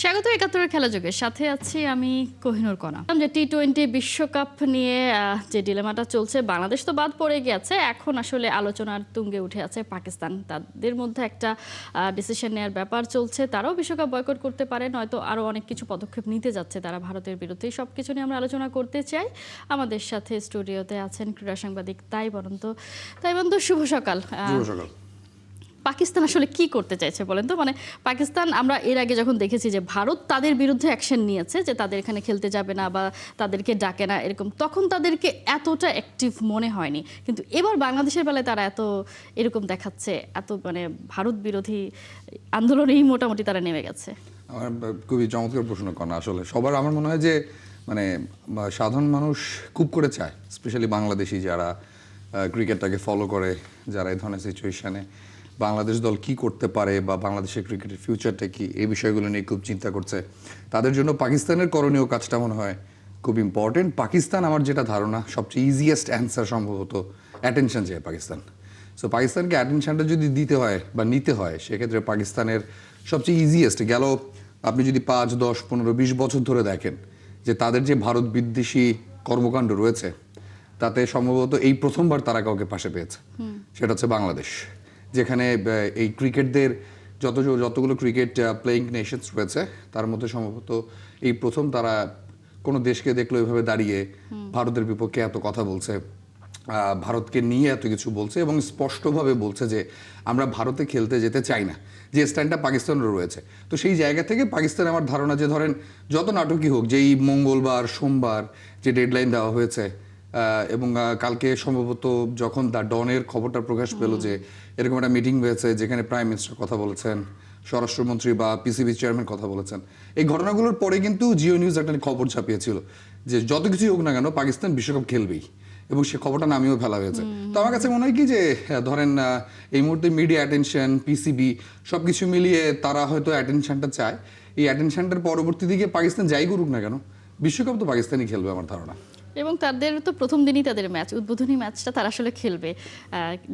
স্বাগত ৭১-এর খেলাযোগের সাথে আছি আমি কোহিনুর কণা। যে টি-20 বিশ্বকাপ নিয়ে যে ডিলেমাটা চলছে, বাংলাদেশ তো বাদ পড়ে গেছে, এখন আসলে আলোচনার তুঙ্গে উঠে আছে পাকিস্তান। তাদের মধ্যে একটা ডিসিশন নেওয়ার ব্যাপার চলছে, তারাও বিশ্বকাপ বয়কট করতে পারে, নয়তো আরও অনেক কিছু পদক্ষেপ নিতে যাচ্ছে তারা ভারতের বিরুদ্ধে। সব কিছু নিয়ে আমরা আলোচনা করতে চাই। আমাদের সাথে স্টুডিওতে আছেন ক্রীড়া সাংবাদিক তাইবন্ত। শুভ সকাল। পাকিস্তান আসলে কি করতে চাইছে বলেন তো? মানে পাকিস্তান, আমরা এর আগে যখন দেখেছি যে ভারত তাদের বিরুদ্ধে অ্যাকশন নিয়েছে, যে তাদের এখানে খেলতে যাবে না বা তাদেরকে ডাকে না এরকম, তখন তাদেরকে এতটা অ্যাক্টিভ মনে হয়নি। কিন্তু এবার বাংলাদেশের বেলায় তারা এত এরকম দেখাচ্ছে, এত মানে ভারত বিরোধী আন্দোলনেই মোটামুটি তারা নেমে গেছে। আমার খুবই চমৎকার প্রশ্ন করা। আসলে সবার আমার মনে হয় যে মানে সাধারণ মানুষ খুব করে চায়, স্পেশালি বাংলাদেশি যারা ক্রিকেটটাকে ফলো করে, যারা এই ধরনের সিচুয়েশনে বাংলাদেশ দল কি করতে পারে বা বাংলাদেশের ক্রিকেটের ফিউচারটা কি, এই বিষয়গুলো নিয়ে খুব চিন্তা করছে। তাদের জন্য পাকিস্তানের করণীয় কাজটা মনে হয় খুব ইম্পর্টেন্ট। পাকিস্তান, আমার যেটা ধারণা, সবচেয়ে ইজিয়েস্ট অ্যান্সার সম্ভবত অ্যাটেনশন চায় পাকিস্তান। সো পাকিস্তানকে অ্যাটেনশনটা যদি দিতে হয় বা নিতে হয়, সেক্ষেত্রে পাকিস্তানের সবচেয়ে ইজিয়েস্ট গেল, আপনি যদি ৫, ১০, ১৫, ২০ বছর ধরে দেখেন যে তাদের যে ভারত বিদ্বেষী কর্মকাণ্ড রয়েছে, তাতে সম্ভবত এই প্রথমবার তারা কাউকে পাশে পেয়েছে, সেটা হচ্ছে বাংলাদেশ। যেখানে এই ক্রিকেটদের যতগুলো ক্রিকেট প্লেয়িং নেশনস রয়েছে, তার মধ্যে সম্ভবত এই প্রথম তারা কোনো দেশকে দেখলো এভাবে দাঁড়িয়ে ভারতের বিপক্ষে এত কথা বলছে, ভারতকে নিয়ে এত কিছু বলছে এবং স্পষ্টভাবে বলছে যে আমরা ভারতে খেলতে যেতে চাই না, যে স্ট্যান্ডটা পাকিস্তানেরও রয়েছে। তো সেই জায়গা থেকে পাকিস্তান, আমার ধারণা যে ধরেন যত নাটকই হোক, যে এই মঙ্গলবার সোমবার যে ডেডলাইন দেওয়া হয়েছে, এবং কালকে সম্ভবত যখন দ্য ডনের খবরটা প্রকাশ পেল যে এরকম একটা মিটিং হয়েছে যেখানে প্রাইম মিনিস্টার কথা বলেছেন, স্বরাষ্ট্রমন্ত্রী বা পিসিবি চেয়ারম্যান কথা বলেছেন, এই ঘটনাগুলোর পরে কিন্তু জিও নিউজ একটা খবর ছাপিয়েছিল যে যত কিছুই হোক না কেন পাকিস্তান বিশ্বকাপ খেলবেই, এবং সে খবরটা নামিয়েও ফেলা হয়েছে। তো আমার কাছে মনে হয় কি যে ধরেন এই মুহূর্তে মিডিয়া অ্যাটেনশন, পিসিবি সবকিছু মিলিয়ে তারা হয়তো অ্যাটেনশনটা চায়। এই অ্যাটেনশনটার পরবর্তী দিকে পাকিস্তান যাই করুক না কেন, বিশ্বকাপ তো পাকিস্তানই খেলবে আমার ধারণা। এবং তাদের তো প্রথম দিনই তাদের ম্যাচ, উদ্বোধনী ম্যাচটা তারা আসলে খেলবে।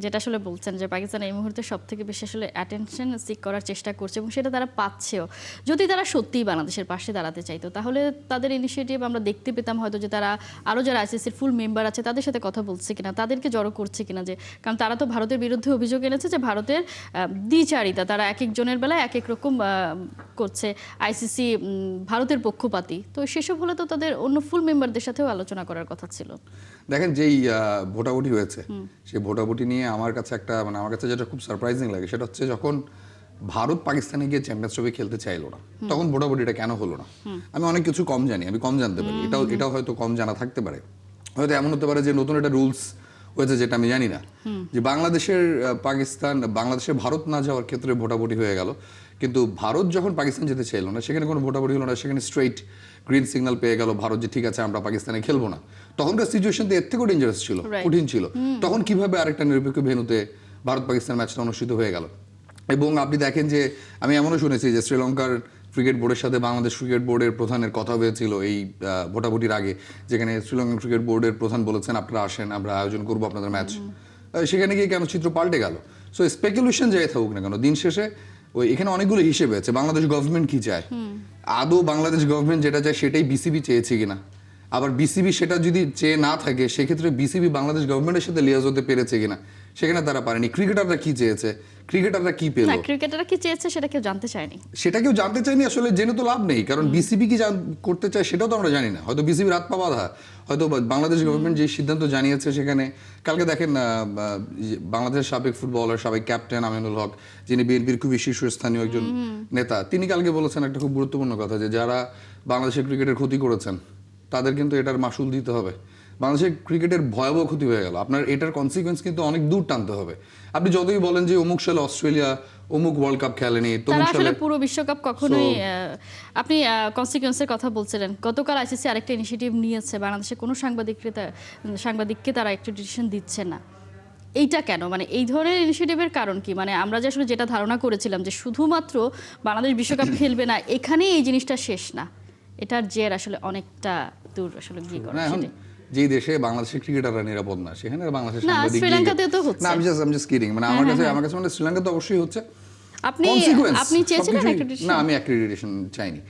যেটা আসলে বলছেন যে পাকিস্তান এই মুহূর্তে সব থেকে বেশি আসলে অ্যাটেনশন সিক করার চেষ্টা করছে এবং সেটা তারা পাচ্ছেও। যদি তারা সত্যিই বাংলাদেশের পাশে দাঁড়াতে চাইতো, তাহলে তাদের ইনিশিয়েটিভ আমরা দেখতে পেতাম হয়তো, যে তারা আরও যারা আইসিসির ফুল মেম্বার আছে তাদের সাথে কথা বলছে কিনা, তাদেরকে জড়ো করছে কিনা। যে কারণ তারা তো ভারতের বিরুদ্ধে অভিযোগ এনেছে যে ভারতের দ্বিচারিতা, তারা এক একজনের বেলায় এক এক রকম করছে, আইসিসি ভারতের পক্ষপাতী। তো সেসব হলে তো তাদের অন্য ফুল মেম্বারদের সাথেও আলোচনা করার কথা ছিল। দেখেন যেই ভোটাভুটি হয়েছে, সেই ভোটাভুটি নিয়ে আমার কাছে একটা মানে আমার কাছে যেটা খুব সারপ্রাইজিং লাগে, সেটা হচ্ছে যখন ভারত পাকিস্তানে গিয়ে চ্যাম্পিয়ন্স ট্রফি খেলতে চাইলো না, তখন ভোটাভুটিটা কেন হলো না? আমি অনেক কিছু কম জানি, আমি কম জানতে পারি, এটাও হয়তো কম জানা থাকতে পারে। হয়তো এমন হতে পারে যে নতুন একটা রুলস হয়েছে যেটা আমি জানি না, যে বাংলাদেশের ভারত না যাওয়ার ক্ষেত্রে ভোটাভুটি হয়ে গেল, কিন্তু ভারত যখন পাকিস্তান যেতে চাইলো না, সেখানে কোনো ভোটাভুটি হলো না, সেখানে স্ট্রেইট গ্রিন সিগন্যাল পেয়ে গেল ভারত যে ঠিক আছে আমরা পাকিস্তানে খেলবো না। তখনকার সিচুয়েশন তো এর থেকেও ডেঞ্জারাস ছিল, কঠিন ছিল। তখন কিভাবে আরেকটা নিরপেক্ষ ভেন্যুতে ভারত পাকিস্তান ম্যাচটা অনুষ্ঠিত হয়ে গেল? এবং আপনি দেখেন যে আমি এমনও শুনেছি যে শ্রীলঙ্কার ক্রিকেট বোর্ডের সাথে বাংলাদেশ ক্রিকেট বোর্ডের প্রধানের কথা হয়েছিল এই ভোটাভুটির আগে, যেখানে শ্রীলঙ্কান ক্রিকেট বোর্ডের প্রধান বলেছেন আপনারা আসেন, আমরা আয়োজন করবো আপনাদের ম্যাচ। সেখানে গিয়ে কেন চিত্র পাল্টে গেল? সো স্পেকুলেশন যাই থাকুক না কেন, দিন শেষে এখানে অনেকগুলো হিসেবে আছে। বাংলাদেশ গভর্নমেন্ট কি চায়, আদৌ বাংলাদেশ গভর্নমেন্ট যেটা চায় সেটাই বিসিবি চেয়েছে কিনা, আবার বিসিবি সেটা যদি চেয়ে না থাকে সেক্ষেত্রে বিসিবি বাংলাদেশ গভর্নমেন্টের সাথে লিয়াজ হতে পেরেছে কিনা, সেখানে তারা পারেনি। ক্রিকেটাররা কি চেয়েছে, ক্রিকেটাররা কি পেল, ক্রিকেটাররা কি চেয়েছে সেটা কেউ জানতে চায়নি, সেটা কেউ জানতে চায়নি। আসলে জেনে তো লাভ নেই, কারণ বিসিবি কি করতে চায় সেটাও তো আমরা জানি না। হয়তো বিসিবির হাত পা বাঁধা, হয়তো বাংলাদেশ গভর্নমেন্ট যে সিদ্ধান্ত জানিয়েছে সেখানে কালকে দেখেন বাংলাদেশের সাবেক ফুটবলার, সাবেক ক্যাপ্টেন আমিনুল হক, যিনি বিএনপির খুবই শীর্ষস্থানীয় একজন নেতা, তিনি কালকে বলেছেন একটা খুব গুরুত্বপূর্ণ কথা, যে যারা বাংলাদেশের ক্রিকেটের ক্ষতি করেছেন তাদের কিন্তু এটার মাসুল দিতে হবে। বাংলাদেশের ক্রিকেটের ভয়াবহ ক্ষতি হয়ে গেল, আপনার এটার কনসিকুয়েন্স কিন্তু অনেক দূর টানতে হবে। আপনি যতই বলেন যে অমুক সালে অস্ট্রেলিয়া অমুক ওয়ার্ল্ড কাপ খেলেনি, তারা আসলে পুরো বিশ্বকাপ কখনোই, আপনি কনসিকুয়েন্সের কথা বলছিলেন। গতকাল আইসিসি আরেকটা ইনিশিয়েটিভ নিয়েছে, বাংলাদেশে কোনো সাংবাদিককে তারা অ্যাক্রেডিটেশন দিচ্ছে না। এইটা কেন? মানে এই ধরনের ইনিশিয়েটিভের কারণ কি? মানে আমরা যে আসলে যেটা ধারণা করেছিলাম যে শুধুমাত্র বাংলাদেশ বিশ্বকাপ খেলবে না, এখানেই এই জিনিসটা শেষ না, এটার জের আসলে অনেকটা দূর আসলে গিয়ে করে। যেই দেশে বাংলাদেশের ক্রিকেটাররা নিরাপদ না, সেখানে বাংলাদেশের সাংবাদিক, শ্রীলঙ্কাতেও তো হচ্ছে না। আমি জাস্ট কিডিং, মানে আমার কাছে মানে শ্রীলঙ্কা তো অবশ্যই হচ্ছে। আপনি Consequence, আপনি চেয়েছিলেন সবকিছুই- accreditation? না, আমি অ্যাক্রিডিটেশন চাইনি।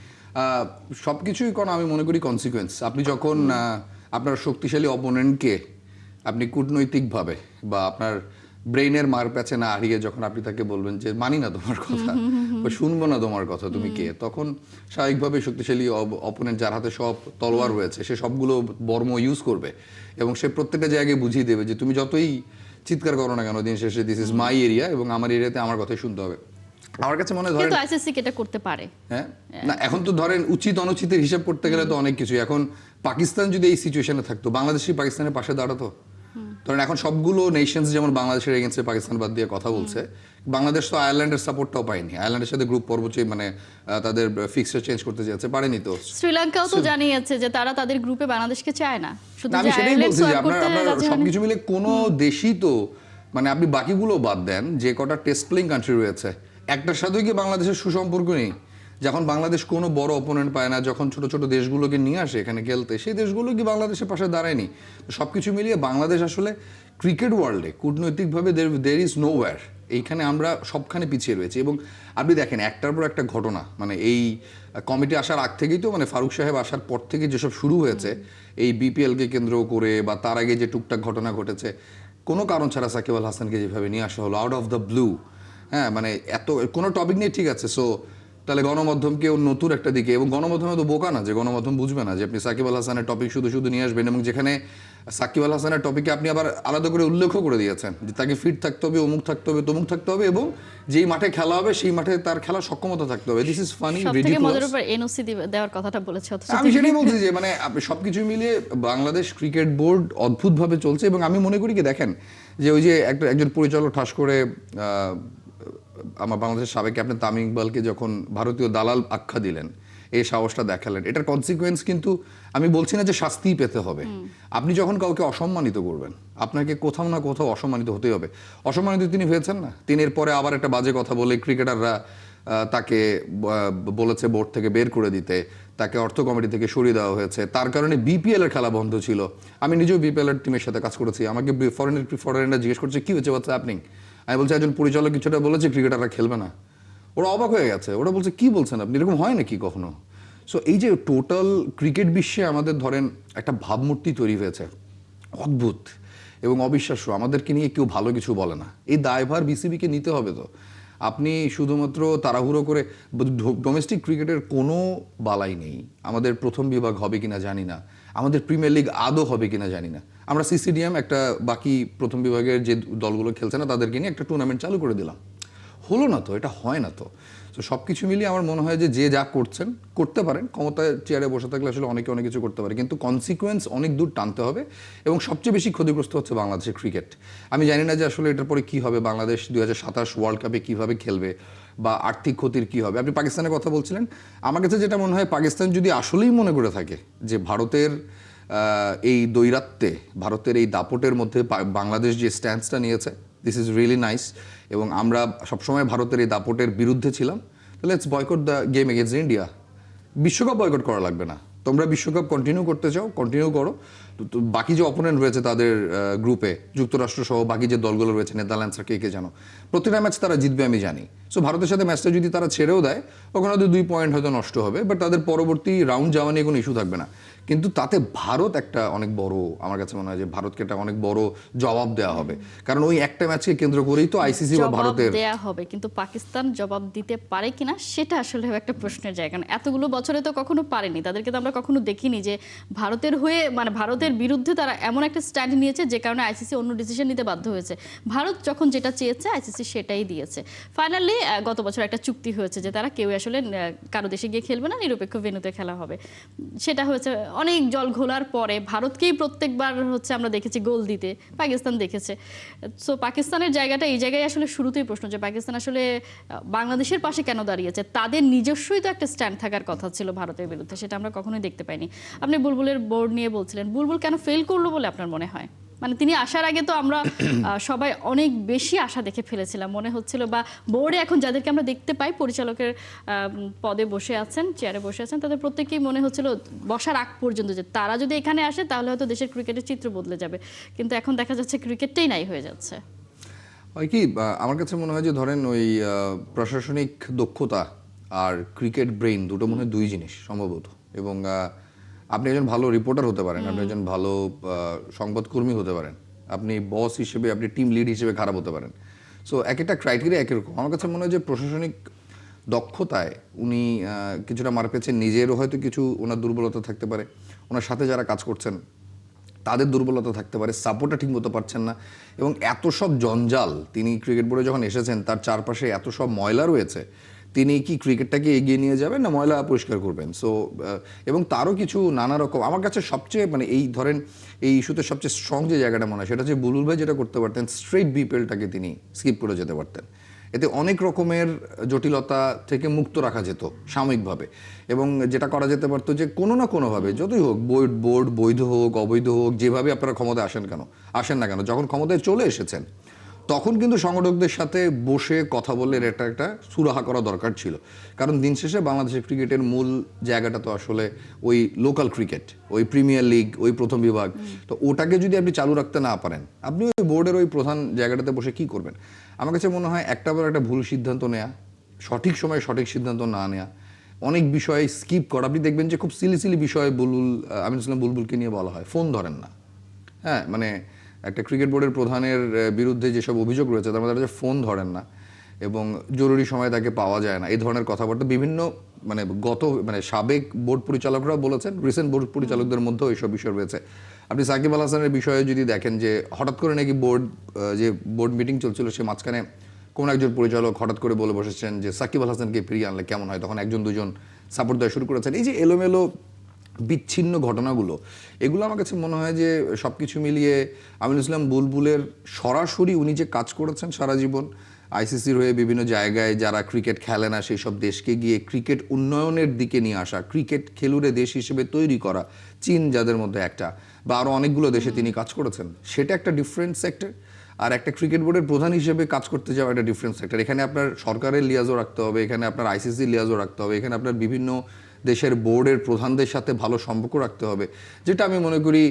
সবকিছুই কোনো আমি মনে করি কনসিকুয়েন্স। আপনি যখন আপনার শক্তিশালী অপোনেন্টকে আপনি কূটনৈতিকভাবে বা আপনার ব্রেইনের মার প্যাচে না হারিয়ে যখন আপনি তাকে বলবেন যে মানি না তোমার কথা বা শুনবো না তোমার কথা, তুমি কে, তখন স্বাভাবিকভাবে শক্তিশালী অপোনেন্ট যার হাতে সব তলোয়ার রয়েছে সে সবগুলো বর্ম ইউজ করবে এবং সে প্রত্যেকটা জায়গায় বুঝিয়ে দেবে যে তুমি যতই চিৎকার করো না কেন, দিন শেষে দিস ইজ মাই এরিয়া এবং আমার এরিয়াতে আমার কথাই শুনতে হবে। আমার কাছে মনে হয় ধরেন, কিন্তু আইসিসি এটা করতে পারে। হ্যাঁ, না এখন তো ধরেন উচিত অনুচিতের হিসাব করতে গেলে তো অনেক কিছু। এখন পাকিস্তান যদি এই সিচুয়েশনে থাকতো, বাংলাদেশই পাকিস্তানের পাশে দাঁড়াতো। ধরেন এখন সবগুলো নেশনস যেমন বাংলাদেশের এগেন্সে পাকিস্তান বাদ দিয়ে কথা বলছে, বাংলাদেশ তো আয়ারল্যান্ডের সাপোর্টটাও পায়নি। আয়ারল্যান্ডের সাথে গ্রুপ পর্ব মানে তাদের ফিক্সচার চেঞ্জ করতে যাচ্ছে, পারেনি তো। শ্রীলঙ্কাও তো জানিয়েছে যে তারা তাদের গ্রুপে বাংলাদেশকে চায় না, শুধু না, আমি যে সেটাই আয়ারল্যান্ড বলছি যে সোয়াপ আপনার করতে আপনার রাজি হয়নি। সবকিছু মিলে কোনো দেশই তো, মানে আপনি বাকিগুলো বাদ দেন, যে কটা টেস্ট প্লেইং কান্ট্রি রয়েছে একটার সাথেও কি বাংলাদেশের সুসম্পর্ক নেই? যখন বাংলাদেশ কোনো বড় অপোনেন্ট পায় না, যখন ছোট ছোট দেশগুলোকে নিয়ে আসে এখানে খেলতে, সেই দেশগুলো কি বাংলাদেশের পাশে দাঁড়ায়নি? সবকিছু মিলিয়ে বাংলাদেশ আসলে ক্রিকেট ওয়ার্ল্ডে কূটনৈতিকভাবে দের ইজ নো ওয়্যার। এইখানে আমরা সবখানে পিছিয়ে রয়েছি। এবং আপনি দেখেন একটার পর একটা ঘটনা, মানে এই কমিটি আসার আগ থেকেই তো, মানে ফারুক সাহেব আসার পর থেকে যেসব শুরু হয়েছে এই বিপিএলকে কেন্দ্র করে বা তার আগে যে টুকটাক ঘটনা ঘটেছে, কোনো কারণ ছাড়া সাকিব আল হাসানকে যেভাবে নিয়ে আসা হলো আউট অফ দ্য ব্লু, হ্যাঁ, মানে এত কোনো টপিক নেই, ঠিক আছে। সো তাহলে গণমাধ্যমকে নতুন একটা দিকে, এবং গণমাধ্যমে তো বোকা না যে গণমাধ্যম বুঝবে না যে আপনি সাকিব আল হাসানের টপিক শুধু শুধু নিয়ে আসবেন, এবং যেখানে সাকিব আল হাসানের টপিকে আপনি আবার আলাদা করে উল্লেখও করে দিয়েছেন যে তাকে ফিট থাকতে হবে, অমুক থাকতে হবে, তমুক থাকতে হবে, এবং যেই মাঠে খেলা হবে সেই মাঠে তার খেলার সক্ষমতা থাকতে হবে। দিস ইজ ফানি, সবথেকে মজার ব্যাপার এনওসি দেওয়ার কথাটা বলেছে, অথচ আমি সেটাই বলছি যে মানে আপনি সবকিছু মিলিয়ে বাংলাদেশ ক্রিকেট বোর্ড অদ্ভুতভাবে চলছে। এবং আমি মনে করি কি, দেখেন যে ওই যে একজন পরিচালক ঠাস করে আমার বাংলাদেশের সাবেক ক্যাপ্টেন তামিম ইকবালকে যখন ভারতীয় দালাল আখ্যা দিলেন, এই সাহসটা দেখালেন, এটার কনসিকুয়েন্স কিন্তু আমি বলছি না যে শাস্তিই পেতে হবে। আপনি যখন কাউকে অসম্মানিত করবেন, আপনাকে কোথাও না কোথাও অসম্মানিত হতেই হবে। অসম্মানিত তিনি হয়েছেন না, তিনি এরপরে আবার একটা বাজে কথা বলে ক্রিকেটাররা তাকে বলেছে বোর্ড থেকে বের করে দিতে, তাকে অর্থ কমিটি থেকে সরিয়ে দেওয়া হয়েছে, তার কারণে বিপিএল এর খেলা বন্ধ ছিল। আমি নিজেও বিপিএল এর টিমের সাথে কাজ করেছি, আমাকে ফরেনাররা জিজ্ঞেস করছে কি হয়েছে, হোয়াটস হ্যাপনিং। আমি বলছি একজন পরিচালক কিছুটা বলেছে ক্রিকেটাররা খেলবে না। ওরা অবাক হয়ে গেছে, ওরা বলছে কি বলছেন আপনি, এরকম হয় নাকি কখনো? সো এই যে টোটাল ক্রিকেট বিশ্বে আমাদের ধরেন একটা ভাবমূর্তি তৈরি হয়েছে অদ্ভুত এবং অবিশ্বাস্য, আমাদেরকে নিয়ে কেউ ভালো কিছু বলে না। এই দায়ভার বিসিবিকে নিতে হবে। তো আপনি শুধুমাত্র তাড়াহুড়ো করে, ডোমেস্টিক ক্রিকেটের কোনো বালাই নেই, আমাদের প্রথম বিভাগ হবে কিনা জানি না, আমাদের প্রিমিয়ার লিগ আদৌ হবে কিনা জানি না। আমরা সিসিডিএম একটা বাকি প্রথম বিভাগের যে দলগুলো খেলছে না তাদেরকে নিয়ে একটা টুর্নামেন্ট চালু করে দিলাম, হলো না তো, এটা হয় না তো। তো সব কিছু মিলিয়ে আমার মনে হয় যে যা করছেন করতে পারেন, ক্ষমতায় চেয়ারে বসে থাকলে আসলে অনেকে অনেক কিছু করতে পারে, কিন্তু কনসিকুয়েন্স অনেক দূর টানতে হবে। এবং সবচেয়ে বেশি ক্ষতিগ্রস্ত হচ্ছে বাংলাদেশের ক্রিকেট। আমি জানি না যে আসলে এটার পরে কি হবে, বাংলাদেশ 2027 ওয়ার্ল্ড কাপে কিভাবে খেলবে বা আর্থিক ক্ষতির কি হবে। আপনি পাকিস্তানের কথা বলছিলেন, আমার কাছে যেটা মনে হয়, পাকিস্তান যদি আসলেই মনে করে থাকে যে ভারতের এই দৈরাত্মে, ভারতের এই দাপটের মধ্যে বাংলাদেশ যে স্ট্যান্সটা নিয়েছে, দিস ইজ রিয়েলি নাইস, এবং আমরা সবসময় ভারতের এই দাপটের বিরুদ্ধে ছিলাম, তাহলে let's boycott the game against India. বিশ্বকাপ বয়কট করা লাগবে না, তোমরা বিশ্বকাপ কন্টিনিউ করতে চাও কন্টিনিউ করো। তো বাকি যে অপোনেন্ট রয়েছে তাদের গ্রুপে, যুক্তরাষ্ট্র সহ বাকি যে দলগুলো রয়েছে, নেদারল্যান্ডস আর কে জানো, প্রতিটা ম্যাচ তারা জিতবে আমি জানি। সো ভারতের সাথে ম্যাচটা যদি তারা ছেড়েও দেয়, ওখানে হয়তো 2 পয়েন্ট হয়তো নষ্ট হবে, বাট তাদের পরবর্তী রাউন্ড যাওয়া নিয়ে কোনো ইস্যু থাকবে না। কিন্তু তাতে ভারত একটা অনেক বড়, আমার কাছে মনে হয় যে ভারতকে একটা অনেক বড় জবাব দেওয়া হবে, কারণ ওই একটা ম্যাচকে কেন্দ্র করেই তো আইসিসি বা ভারতের দেয়া হবে। কিন্তু পাকিস্তান জবাব দিতে পারে কিনা সেটা আসলে একটা প্রশ্নের জায়গা। কারণ এতগুলো বছরে তো কখনো পারেনি, তাদেরকে তো আমরা কখনো দেখিনি যে ভারতের হয়ে, মানে ভারতের বিরুদ্ধে তারা এমন একটা স্ট্যান্ড নিয়েছে যে কারণে আইসিসি অন্য ডিসিশন নিতে বাধ্য হয়েছে। ভারত যখন যেটা চেয়েছে আইসিসি সেটাই দিয়েছে। ফাইনালি গত বছর একটা চুক্তি হয়েছে যে তারা কেউ আসলে কারো দেশে গিয়ে খেলবে না, নিরপেক্ষ ভেন্যুতে খেলা হবে। সেটা হয়েছে অনেক জল ঘোলার পরে, ভারতকেই প্রত্যেকবার হচ্ছে আমরা দেখেছি গোল দিতে, পাকিস্তান দেখেছে। সো পাকিস্তানের জায়গাটা এই জায়গায় আসলে শুরুতেই প্রশ্ন যে পাকিস্তান আসলে বাংলাদেশের পাশে কেন দাঁড়িয়েছে। তাদের নিজস্বই তো একটা স্ট্যান্ড থাকার কথা ছিল ভারতের বিরুদ্ধে, সেটা আমরা কখনোই দেখতে পাইনি। আপনি বুলবুলের বোর্ড নিয়ে বলছিলেন, বুলবুল কেন ফেল করলো বলে আপনার মনে হয়? মানে তিনি আসার আগে তো আমরা সবাই অনেক বেশি আশা দেখে ফেলেছিলাম, মনে হচ্ছিল, বা বোর্ডে এখন যাদেরকে আমরা দেখতে পাই পরিচালকের পদে বসে আছেন, চেয়ারে বসে আছেন, তাদের প্রত্যেকেই মনে হচ্ছিল বসার আগ পর্যন্ত যে তারা যদি এখানে আসে তাহলে হয়তো দেশের ক্রিকেটের চিত্র বদলে যাবে। কিন্তু এখন দেখা যাচ্ছে ক্রিকেটটাই নাই হয়ে যাচ্ছে। হয় কি আমার কাছে মনে হয় যে ধরেন ওই প্রশাসনিক দক্ষতা আর ক্রিকেট ব্রেইন দুটো মনে হয় দুই জিনিস সম্ভবত। এবং আপনি একজন ভালো রিপোর্টার হতে পারেন, আপনি একজন ভালো সংবাদকর্মী হতে পারেন, আপনি বস হিসেবে, আপনি টিম লিড হিসেবে খারাপ হতে পারেন। সো এক একটা ক্রাইটেরিয়া একই রকম। আমার কাছে মনে হয় যে প্রশাসনিক দক্ষতায় উনি কিছুটা মার পেয়েছেন, নিজেরও হয়তো কিছু ওনার দুর্বলতা থাকতে পারে, ওনার সাথে যারা কাজ করছেন তাদের দুর্বলতা থাকতে পারে, সাপোর্টটা ঠিক মতো পারছেন না। এবং এত সব জঞ্জাল, তিনি ক্রিকেট বোর্ডে যখন এসেছেন তার চারপাশে এত সব ময়লা রয়েছে, তিনি কি ক্রিকেটটাকে এগিয়ে নিয়ে যাবেন না ময়লা পরিষ্কার করবেন? সো এবং তারও কিছু নানা রকম আমার কাছে সবচেয়ে মানে এই ধরেন এই ইস্যুতে সবচেয়ে স্ট্রং যে জায়গাটা মনে হয় সেটা হচ্ছে বুলবুল ভাই যেটা করতে পারতেন, স্ট্রেট বিপিএলটাকে তিনি স্কিপ করে যেতে পারতেন। এতে অনেক রকমের জটিলতা থেকে মুক্ত রাখা যেত সাময়িকভাবে। এবং যেটা করা যেতে পারতো যে কোনো না কোনোভাবে যতই হোক, বোর্ড বৈধ হোক অবৈধ হোক, যেভাবে আপনারা ক্ষমতায় আসেন না কেন, যখন ক্ষমতায় চলে এসেছেন তখন কিন্তু সংগঠকদের সাথে বসে কথা বলে এটা একটা সুরাহা করা দরকার ছিল। কারণ দিন শেষে বাংলাদেশের ক্রিকেটের মূল জায়গাটা তো আসলে ওই লোকাল ক্রিকেট, ওই প্রিমিয়ার লিগ, ওই প্রথম বিভাগ। তো ওটাকে যদি আপনি চালু রাখতে না পারেন, আপনি ওই বোর্ডের ওই প্রধান জায়গাটাতে বসে কি করবেন? আমার কাছে মনে হয় একটা বার একটা ভুল সিদ্ধান্ত নেওয়া, সঠিক সময়ে সঠিক সিদ্ধান্ত না নেওয়া, অনেক বিষয় স্কিপ করা। আপনি দেখবেন যে খুব সিলি বিষয় আমিনুল ইসলাম বুলবুলকে নিয়ে বলা হয় ফোন ধরেন না। হ্যাঁ, মানে একটা ক্রিকেট বোর্ডের প্রধানের বিরুদ্ধে যেসব অভিযোগ রয়েছে তার মধ্যে যে ফোন ধরেন না এবং জরুরি সময় তাকে পাওয়া যায় না, এই ধরনের কথাবার্তা বিভিন্ন মানে সাবেক বোর্ড পরিচালকরাও বলেছেন, রিসেন্ট বোর্ড পরিচালকদের মধ্যেও এইসব বিষয় রয়েছে। আপনি সাকিব আল হাসানের বিষয়ে যদি দেখেন যে হঠাৎ করে নাকি বোর্ড মিটিং চলছিল, সে মাঝখানে কোন একজন পরিচালক হঠাৎ করে বলে বসেছেন যে সাকিব আল হাসানকে ফিরিয়ে আনলে কেমন হয়, তখন একজন দুজন সাপোর্ট দেওয়া শুরু করেছেন। এই যে এলোমেলো বিচ্ছিন্ন ঘটনাগুলো, এগুলো আমার কাছে মনে হয় যে সব কিছু মিলিয়ে আমিনুল ইসলাম বুলবুলের সরাসরি উনি যে কাজ করেছেন সারা জীবন আইসিসির হয়ে বিভিন্ন জায়গায় যারা ক্রিকেট খেলে না সেই সব দেশকে গিয়ে ক্রিকেট উন্নয়নের দিকে নিয়ে আসা, ক্রিকেট খেলুড়ে দেশ হিসেবে তৈরি করা, চীন যাদের মধ্যে একটা বা আরও অনেকগুলো দেশে তিনি কাজ করেছেন, সেটা একটা ডিফারেন্ট সেক্টর। আর একটা ক্রিকেট বোর্ডের প্রধান হিসেবে কাজ করতে যাওয়া একটা ডিফারেন্ট সেক্টর। এখানে আপনার সরকারের লিয়াজও রাখতে হবে, এখানে আপনার আইসিসির লিয়াজও রাখতে হবে, এখানে আপনার বিভিন্ন দেশের বোর্ডের প্রধানদের সাথে ভালো সম্পর্ক রাখতে হবে, যেটা আমি মনে করি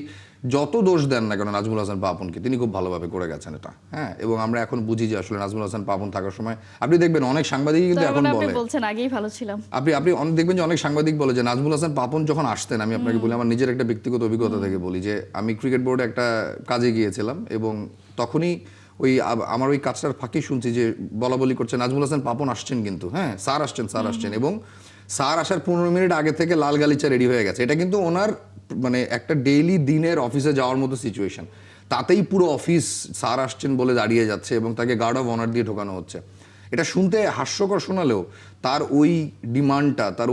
যত দোষ দেন না কেন নাজমুল হাসান পাপনকে, তিনি খুব ভালোভাবে করে গেছেন এটা। হ্যাঁ, এবং আমরা এখন বুঝি যে আসলে নাজমুল হাসান পাপন থাকার সময় আপনি দেখবেন অনেক সাংবাদিক কিন্তু এখন বলে, আপনি বলছেন আগেই ভালো ছিলাম, আপনি অনেক দেখবেন যে অনেক সাংবাদিক বলে যে নাজমুল হাসান পাপন যখন আসতেন, আমি আপনাকে বলি আমার নিজের একটা ব্যক্তিগত অভিজ্ঞতা থেকে বলি যে আমি ক্রিকেট বোর্ডে একটা কাজে গিয়েছিলাম এবং তখনই ওই আমার ওই কাজটার ফাঁকি শুনছি যে বলা বলি করছে নাজমুল হাসান পাপন আসছেন, কিন্তু হ্যাঁ স্যার আসছেন এবং স্যার আসার 15 মিনিট আগে থেকে লাল গালিচা রেডি হয়ে গেছে। এটা কিন্তু ওনার মানে একটা ডেইলি দিনের অফিসে যাওয়ার মতো সিচুয়েশন, তাতেই পুরো অফিস স্যার আসছেন বলে দাঁড়িয়ে যাচ্ছে এবং তাকে গার্ড অফ অনার দিয়ে ঢোকানো হচ্ছে। এটা শুনতে হাস্যকর শোনালেও তার ওই ডিমান্ডটা, তার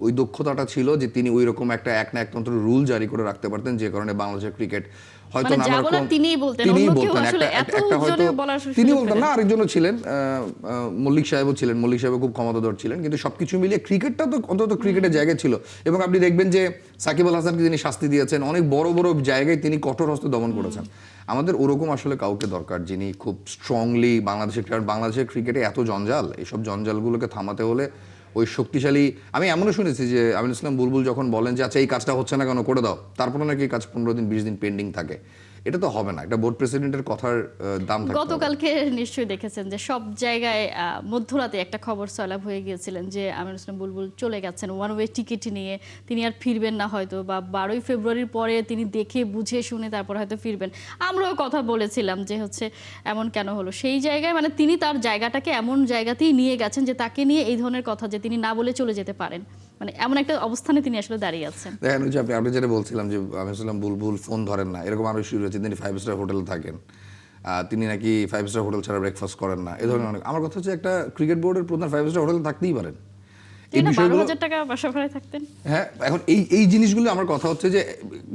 ওই দক্ষতাটা ছিল যে তিনি ওই রকম একটা এক না একতন্ত্র রুল জারি করে রাখতে পারতেন, যে কারণে বাংলাদেশের ক্রিকেট হয়তো মানে যা বলার তিনিই বলতেন একটা হয়তো তিনি বলতেন না, আরেকজনও ছিলেন, মল্লিক সাহেবও ছিলেন, মল্লিক সাহেব খুব ক্ষমতাধর ছিলেন, কিন্তু সবকিছু মিলিয়ে ক্রিকেটটা তো অন্তত ক্রিকেটের জায়গায় ছিল। এবং আপনি দেখবেন যে সাকিব আল হাসানকে তিনি শাস্তি দিয়েছেন, অনেক বড় বড় জায়গায় তিনি কঠোর হস্তে দমন করেছেন। আমাদের ওরকম আসলে কাউকে দরকার যিনি খুব স্ট্রংলি বাংলাদেশের ক্রিকেটে এত জঞ্জাল, এইসব জঞ্জালগুলোকে থামাতে হলে ওই শক্তিশালী, আমি এমনও শুনেছি যে আমিনুল ইসলাম বুলবুল যখন বলেন যে আচ্ছা এই কাজটা হচ্ছে না কেন, করে দাও, তারপরে নাকি কাজ 15 দিন 20 দিন পেন্ডিং থাকে। এটা তো হবে না, এটা বোর্ড প্রেসিডেন্টের কথার দাম থাকে। গতকালকে নিশ্চয়ই দেখেছেন যে সব জায়গায় মধ্যরাতে একটা খবর সয়লাভ হয়ে গিয়েছিলেন যে আমিনুল ইসলাম বুলবুল চলে গেছেন ওয়ান ওয়ে টিকিট নিয়ে, তিনি আর ফিরবেন না হয়তো, বা 12ই ফেব্রুয়ারির পরে তিনি দেখে বুঝে শুনে তারপর হয়তো ফিরবেন। আমরাও কথা বলেছিলাম যে হচ্ছে এমন কেন হলো, সেই জায়গায় মানে তিনি তার জায়গাটাকে এমন জায়গাতেই নিয়ে গেছেন যে তাকে নিয়ে এই ধরনের কথা যে তিনি না বলে চলে যেতে পারেন, মানে এমন একটা অবস্থানে তিনি আসলে দাঁড়িয়ে আছেন। দেখেন যে আপনি যেটা বলছিলাম যে আমিনুল ইসলাম বুলবুল ফোন ধরেন না, এরকম আরো শুরু হয়েছে, তিনি 5 স্টার হোটেলে থাকেন, তিনি নাকি 5 স্টার হোটেল ছাড়া ব্রেকফাস্ট করেন না, এই ধরনের অনেক। আমার কথা হচ্ছে একটা ক্রিকেট বোর্ডের প্রধান 5 স্টার হোটেলে থাকতেই পারেন, এই বিষয়গুলো 12,000 টাকা বাসা ভাড়ায় থাকতেন। হ্যাঁ, এখন এই জিনিসগুলো আমার কথা হচ্ছে যে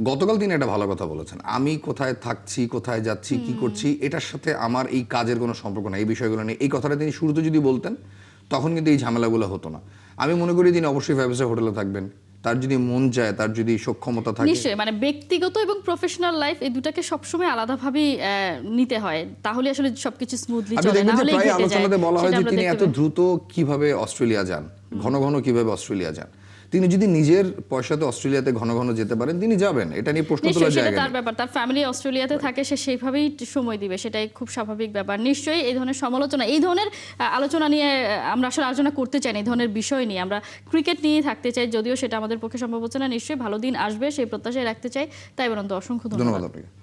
গতকাল তিনি একটা ভালো কথা বলেছেন, আমি কোথায় থাকছি, কোথায় যাচ্ছি, কি করছি, এটার সাথে আমার এই কাজের কোনো সম্পর্ক নাই, এই বিষয়গুলো নেই। এই কথাটা তিনি শুরুতে যদি বলতেন তখন কিন্তু এই ঝামেলাগুলো হতো না। আমি মনে করি তিনি অবশ্যই 5 স্টার হোটেলে থাকবেন, তার যদি মন চায়, তার যদি সক্ষমতা থাকে। নিশ্চয়ই, মানে ব্যক্তিগত এবং প্রফেশনাল লাইফ এই দুটাকে সবসময় আলাদাভাবেই নিতে হয়, তাহলে আসলে সবকিছু স্মুথলি চলে। না হলে প্রায় আলোচনাতে বলা হয় যে তিনি এত দ্রুত কিভাবে অস্ট্রেলিয়া যান, ঘন ঘন কিভাবে অস্ট্রেলিয়া যান। তিনি যদি নিজের পয়সাতে অস্ট্রেলিয়াতে ঘন ঘন যেতে পারেন তিনি যাবেন, এটা নিয়ে প্রশ্ন তোলার নিশ্চয়ই সেটা জায়গা তার নেই। ব্যাপার, তার ফ্যামিলি অস্ট্রেলিয়াতে থাকে, সে সেইভাবেই সময় দিবে, সেটাই খুব স্বাভাবিক ব্যাপার। নিশ্চয়ই এই ধরনের সমালোচনা, এই ধরনের আলোচনা নিয়ে আমরা আসলে আলোচনা করতে চাই না, এই ধরনের বিষয় নিয়ে আমরা ক্রিকেট নিয়ে থাকতে চাই, যদিও সেটা আমাদের পক্ষে সম্ভব হচ্ছে না। নিশ্চয়ই ভালো দিন আসবে সেই প্রত্যাশায় রাখতে চাই। তাই বরন্ত অসংখ্য ধন্যবাদ। ধন্যবাদ আপনাকে।